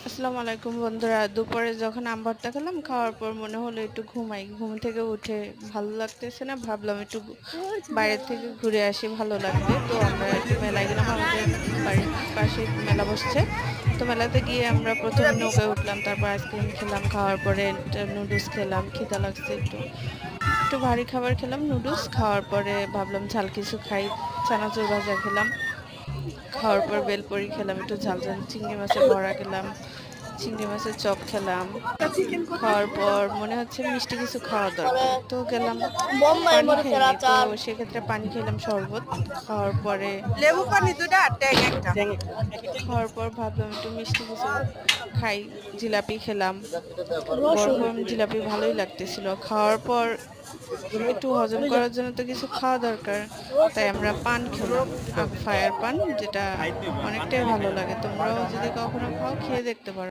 আসসালামু আলাইকুম বন্ধুরা। দুপুরে যখন আম ভর্তা খেলাম, খাওয়ার পর মনে হলো একটু ঘুমাই। ঘুম থেকে উঠে ভালো লাগতেছে না, ভাবলাম একটু বাইরে থেকে ঘুরে আসি, ভালো লাগবে। তো আমরা একটু মেলায় গেলাম, আমাদের বাড়ির পাশে মেলা বসছে। তো মেলাতে গিয়ে আমরা প্রথমে নৌকায় উঠলাম, তারপর আইসক্রিম খেলাম, খাওয়ার পরে একটা নুডলস খেলাম, খিদা লাগছে একটু। একটু ভারী খাবার খেলাম, নুডলস খাওয়ার পরে ভাবলাম ঝাল কিছু খাই, চানাচুর ভাজা খেলাম। খাওয়ার পর বেলপুরি খেলাম, একটু ঝাল ঝাল চিংড়ি মাছের বড়া খেলাম, চিংড়ি মাছের চপ খেলাম। খাওয়ার পর মনে হচ্ছে মিষ্টি কিছু খাওয়া দরকার, তো গেলাম। বোম্বাই পানি মরিচের খাইনি, তো আচার। সেক্ষেত্রে পানি খেলাম শরবত। খাওয়ার পরে লেবু পানি দুটা আর ট্যাং একটা। খাওয়ার পর ভাবলাম একটু মিষ্টি কিছু খাই, জিলাপি খেলাম। গরম রসুন। গরম জিলাপি ভালোই লাগতেছিল। খাওয়ার পর একটু হজম করার জন্য তো কিছু খাওয়া দরকার, তাই আমরা পান খেলাম। ফায়ার পান, যেটা অনেকটাই ভালো লাগে। তোমরাও যদি কখনো খাও, খেয়ে দেখতে পারো।